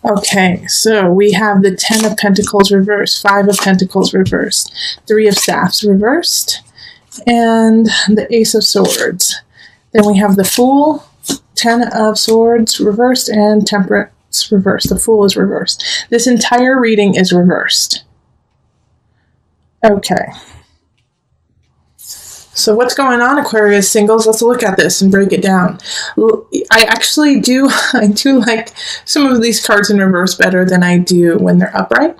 Okay, so we have the 10 of Pentacles reversed, 5 of Pentacles reversed, 3 of Staffs reversed, and the Ace of Swords. Then we have the Fool, 10 of Swords reversed, and Temperance reversed. The Fool is reversed. This entire reading is reversed. Okay. So what's going on, Aquarius singles? Let's look at this and break it down. I do like some of these cards in reverse better than I do when they're upright.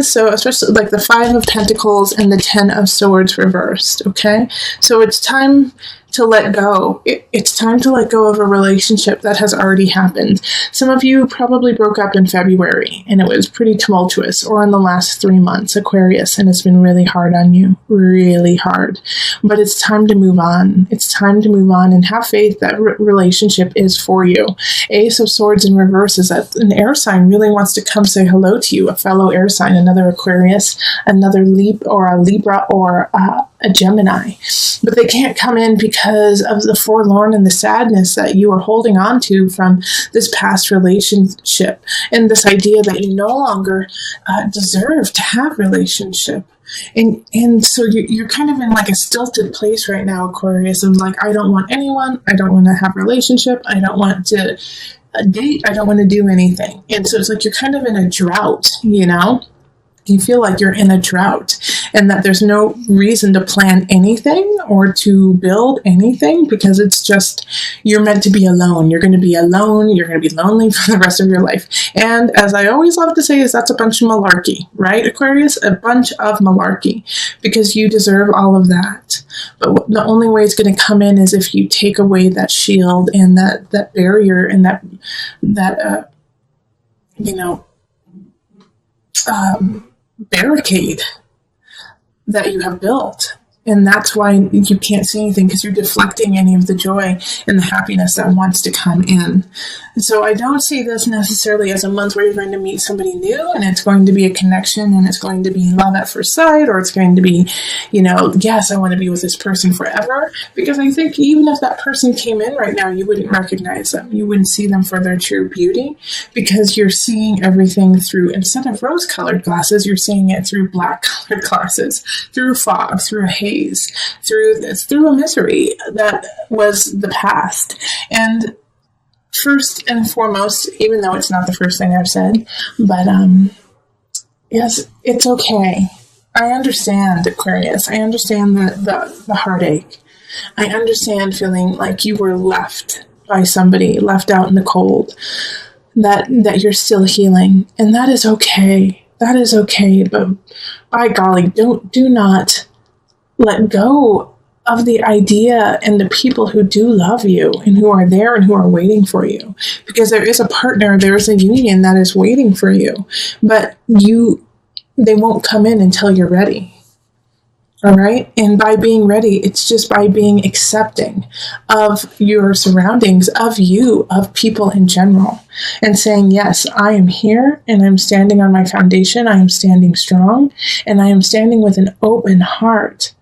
So especially like the 5 of Pentacles and the 10 of Swords reversed, okay? So it's time to let go. It's time to let go of a relationship that has already happened. Some of you probably broke up in February and it was pretty tumultuous, or in the last 3 months, Aquarius, and it's been really hard on you, really hard. But it's time to move on. It's time to move on and have faith that relationship is for you. Ace of Swords in reverse is that an air sign really wants to come say hello to you, a fellow air sign, another Aquarius, another a Libra, or a Gemini. But they can't come in because of the forlorn and the sadness that you are holding on to from this past relationship, and this idea that you no longer deserve to have relationship. And so you're kind of in like a stilted place right now, Aquarius, of like, I don't want anyone, I don't want to have a relationship, I don't want to date, I don't want to do anything. And so it's like you're kind of in a drought, you know? You feel like you're in a drought and that there's no reason to plan anything or to build anything, because it's just, you're meant to be alone. You're going to be alone. You're going to be lonely for the rest of your life. And as I always love to say, is that's a bunch of malarkey, right, Aquarius? A bunch of malarkey, because you deserve all of that. But the only way it's going to come in is if you take away that shield and that barrier and that barricade that you have built. And that's why you can't see anything, because you're deflecting any of the joy and the happiness that wants to come in. And so I don't see this necessarily as a month where you're going to meet somebody new and it's going to be a connection and it's going to be love at first sight, or it's going to be, yes, I want to be with this person forever. Because I think even if that person came in right now, you wouldn't recognize them. You wouldn't see them for their true beauty, because you're seeing everything through, instead of rose-colored glasses, you're seeing it through black-colored glasses, through fog, through a haze, through a misery that was the past. And first and foremost, even though it's not the first thing I've said, but yes, it's okay. I understand, Aquarius. I understand the heartache. I understand feeling like you were left by somebody, left out in the cold, that you're still healing, and that is okay. That is okay. But by golly, do not let go of the idea and the people who do love you and who are there and who are waiting for you, because there is a partner, there is a union that is waiting for you, but they won't come in until you're ready. All right. And by being ready, it's just by being accepting of your surroundings, of you, of people in general, and saying, yes, I am here and I'm standing on my foundation. I am standing strong and I am standing with an open heart.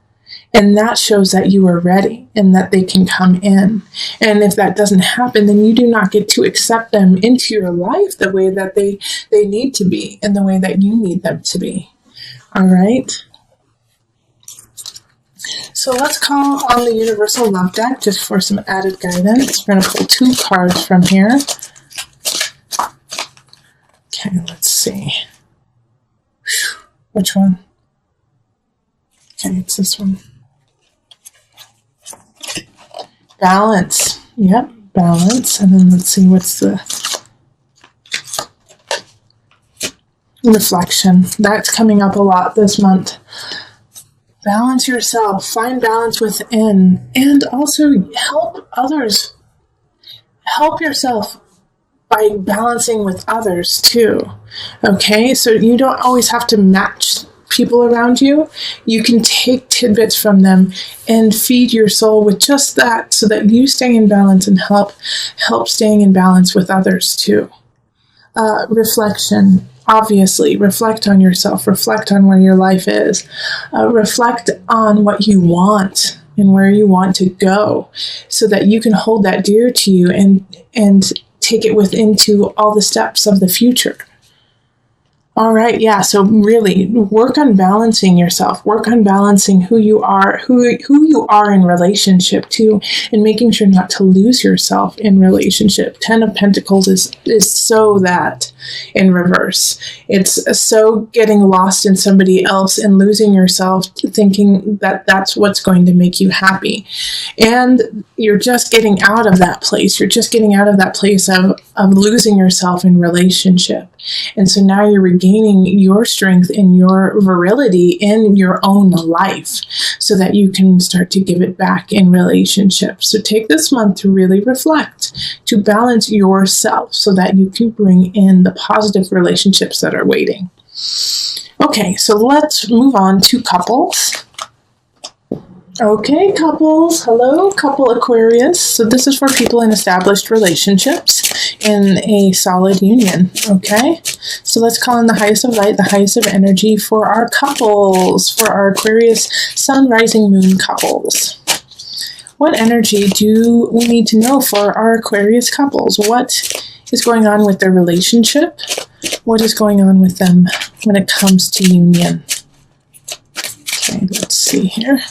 And that shows that you are ready and that they can come in. And if that doesn't happen, then you do not get to accept them into your life the way that they need to be and the way that you need them to be. All right. So let's call on the Universal Love deck just for some added guidance. We're going to pull 2 cards from here. Okay, let's see. Which one? Okay, it's this one. Balance. Yep, balance. And then let's see, what's the reflection? That's coming up a lot this month. Balance yourself. Find balance within. And also help others. Help yourself by balancing with others too. Okay? So you don't always have to match people around you. You can take tidbits from them and feed your soul with just that, so that you stay in balance and help staying in balance with others too. Reflection. Obviously, reflect on yourself. Reflect on where your life is. Reflect on what you want and where you want to go, so that you can hold that dear to you and take it into all the steps of the future. All right, yeah, so really work on balancing yourself, work on balancing who you are in relationship to, and making sure not to lose yourself in relationship. 10 of Pentacles is so that in reverse. It's so getting lost in somebody else and losing yourself, thinking that that's what's going to make you happy. And you're just getting out of that place. You're just getting out of that place of losing yourself in relationship. And so now you're regaining your strength and your virility in your own life so that you can start to give it back in relationships. So take this month to really reflect, to balance yourself so that you can bring in the positive relationships that are waiting. Okay, so let's move on to couples. Okay, couples. Hello, couple Aquarius. So this is for people in established relationships in a solid union. Okay, so let's call in the highest of light, the highest of energy for our couples, for our Aquarius sun, rising, moon couples. What energy do we need to know for our Aquarius couples? What is going on with their relationship? What is going on with them when it comes to union? Okay, let's see here.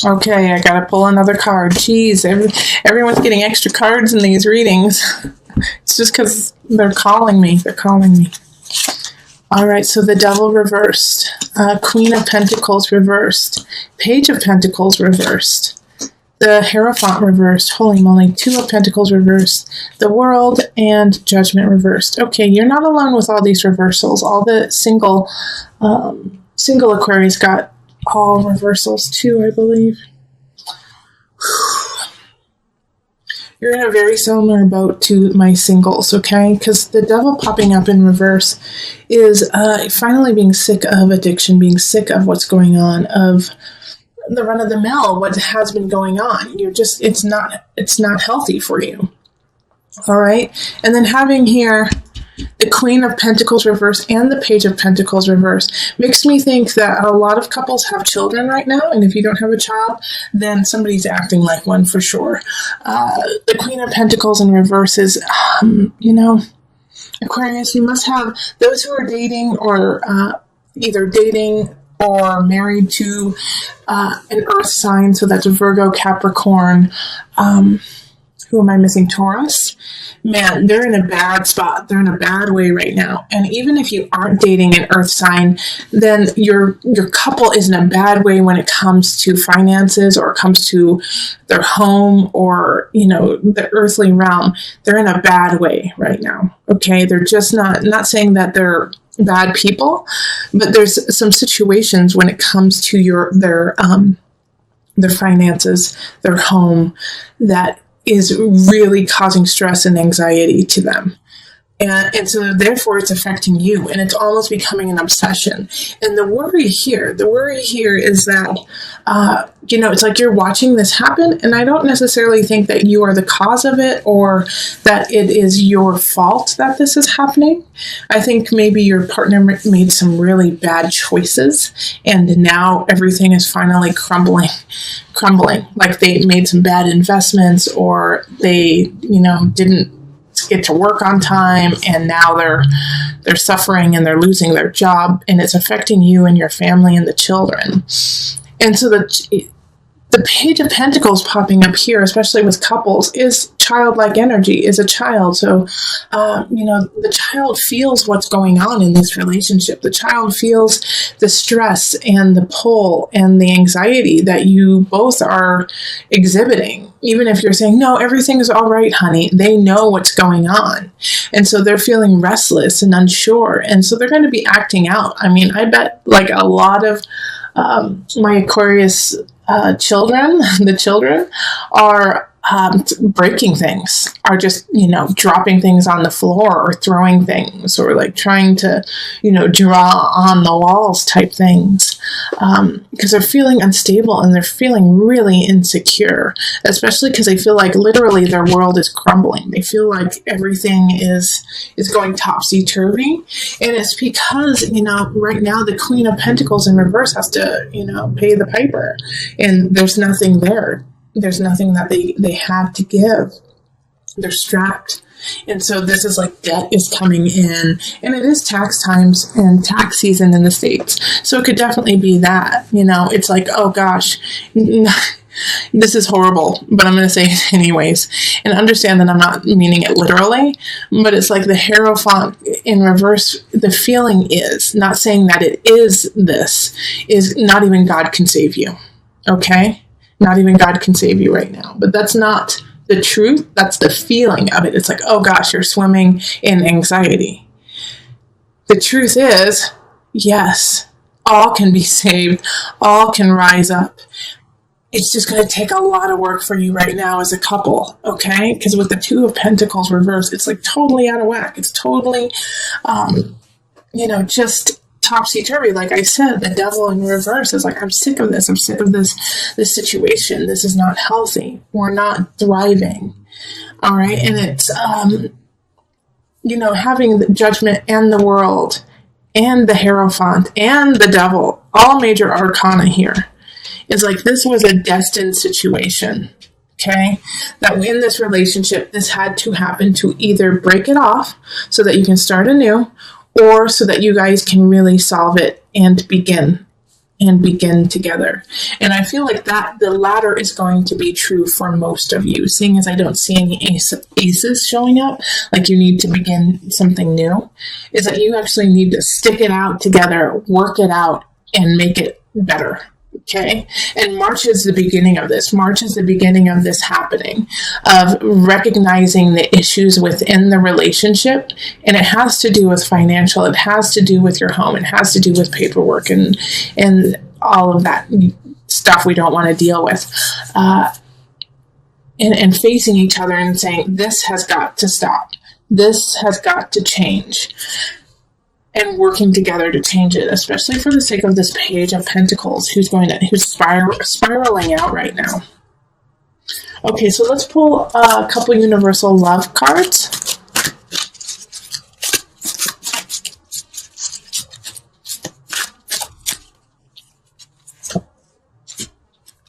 Okay, I gotta pull another card. Jeez, everyone's getting extra cards in these readings. It's just because they're calling me. They're calling me. All right, so the Devil reversed. Queen of Pentacles reversed. Page of Pentacles reversed. The Hierophant reversed. Holy moly, Two of Pentacles reversed. The World and Judgment reversed. Okay, you're not alone with all these reversals. All the single Aquarius got all reversals too, I believe. You're in a very similar boat to my singles, okay? Because the Devil popping up in reverse is finally being sick of addiction, being sick of what's going on, of the run-of-the-mill, what has been going on. It's not healthy for you. All right? And then having here the Queen of Pentacles reverse and the Page of Pentacles reverse makes me think that a lot of couples have children right now, and if you don't have a child, then somebody's acting like one for sure. The Queen of Pentacles in reverse is, Aquarius, you must have those who are dating or either dating or married to an earth sign, so that's Virgo, Capricorn, who am I missing? Taurus. Man, they're in a bad spot. They're in a bad way right now. And even if you aren't dating an earth sign, then your couple is in a bad way when it comes to finances or it comes to their home or, the earthly realm. They're in a bad way right now. Okay. They're just not saying that they're bad people, but there's some situations when it comes to their finances, their home, that is really causing stress and anxiety to them. And so therefore it's affecting you, and it's almost becoming an obsession. And the worry here is that, it's like you're watching this happen, and I don't necessarily think that you are the cause of it or that it is your fault that this is happening. I think maybe your partner made some really bad choices, and now everything is finally crumbling. Like they made some bad investments, or they, didn't get to work on time, and now they're suffering and they're losing their job, and it's affecting you and your family and the children. And so the Page of Pentacles popping up here, especially with couples, is childlike energy, is a child. So, the child feels what's going on in this relationship. The child feels the stress and the pull and the anxiety that you both are exhibiting. Even if you're saying, no, everything is all right, honey, they know what's going on. And so they're feeling restless and unsure. And so they're going to be acting out. I mean, I bet like a lot of my Aquarius the children are breaking things, are just, dropping things on the floor or throwing things, or like trying to, draw on the walls type things, because they're feeling unstable and they're feeling really insecure, especially because they feel like literally their world is crumbling. They feel like everything is going topsy-turvy, and it's because, right now the Queen of Pentacles in reverse has to, pay the piper, and there's nothing there. There's nothing that they have to give. They're strapped. And so this is like debt is coming in, and it is tax times and tax season in the States. So it could definitely be that, it's like, oh gosh, this is horrible, but I'm going to say it anyways. And understand that I'm not meaning it literally, but it's like the Hierophant in reverse. The feeling is not saying that it is this, is not even God can save you. Okay? Not even God can save you right now. But that's not the truth. That's the feeling of it. It's like, oh gosh, you're swimming in anxiety. The truth is, yes, all can be saved. All can rise up. It's just going to take a lot of work for you right now as a couple, okay? Because with the Two of Pentacles reversed, it's like totally out of whack. It's totally, just topsy-turvy. Like I said, the Devil in reverse is like, I'm sick of this. I'm sick of this situation. This is not healthy. We're not thriving. All right. And it's, having the Judgment and the World and the Hierophant and the Devil, all major arcana here, is like, this was a destined situation. Okay. That in this relationship, this had to happen to either break it off so that you can start anew, or so that you guys can really solve it and begin together. And I feel like that the latter is going to be true for most of you, seeing as I don't see any aces showing up, like you need to begin something new, is that you actually need to stick it out together, work it out, and make it better. Okay. And March is the beginning of this. March is the beginning of this happening, of recognizing the issues within the relationship. And it has to do with financial. It has to do with your home. It has to do with paperwork and all of that stuff we don't want to deal with. And facing each other and saying, this has got to stop. This has got to change. And working together to change it, especially for the sake of this Page of Pentacles, who's spiraling out right now. Okay, so let's pull a couple universal love cards.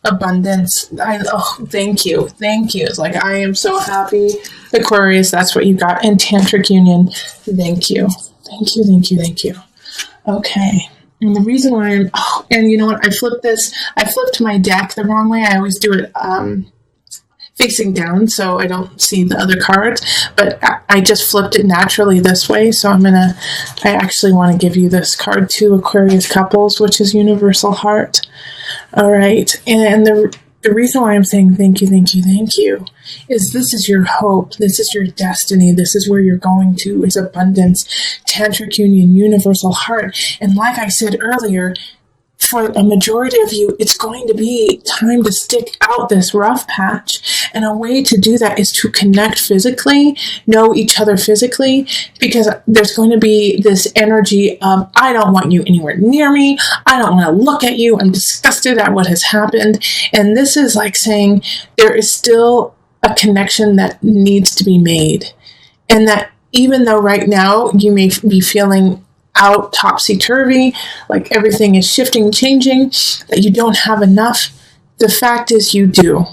Abundance. Thank you. It's like, I am so happy, Aquarius. That's what you got. And Tantric Union. Thank you. Thank you. Okay. And the reason why and you know what? I flipped my deck the wrong way. I always do it facing down so I don't see the other cards, but I just flipped it naturally this way. So I actually want to give you this card too, Aquarius couples, which is Universal Heart. All right. And the reason why I'm saying thank you is this is your hope. This is your destiny. This is where you're going to, is abundance, Tantric Union, Universal Heart. And like I said earlier, for a majority of you, it's going to be time to stick out this rough patch. And a way to do that is to connect physically, know each other physically, because there's going to be this energy of, I don't want you anywhere near me. I don't want to look at you. I'm disgusted at what has happened. And this is like saying there is still a connection that needs to be made. And that even though right now you may be feeling out topsy-turvy, like everything is shifting, changing, that you don't have enough, the fact is you do.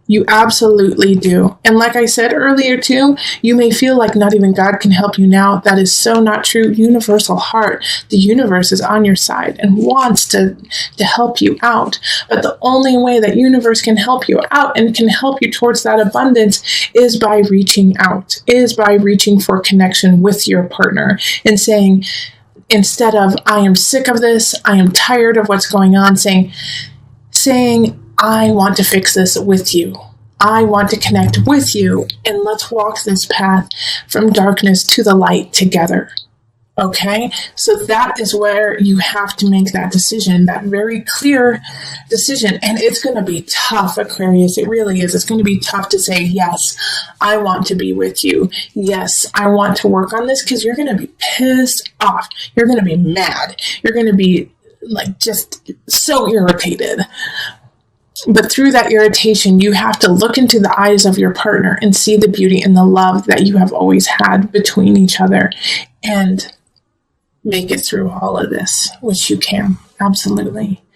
You absolutely do. And like I said earlier too, you may feel like not even God can help you now. That is so not true. Universal Heart, the universe is on your side and wants to help you out. But the only way that universe can help you out and can help you towards that abundance is by reaching out, is by reaching for connection with your partner and saying, instead of, I am sick of this, I am tired of what's going on, saying, I want to fix this with you. I want to connect with you, and let's walk this path from darkness to the light together. Okay, so that is where you have to make that decision, that very clear decision. And it's going to be tough, Aquarius. It really is. It's going to be tough to say, yes, I want to be with you. Yes, I want to work on this, because you're going to be pissed off. You're going to be mad. You're going to be like just so irritated. But through that irritation, you have to look into the eyes of your partner and see the beauty and the love that you have always had between each other, and make it through all of this, which you can. Absolutely.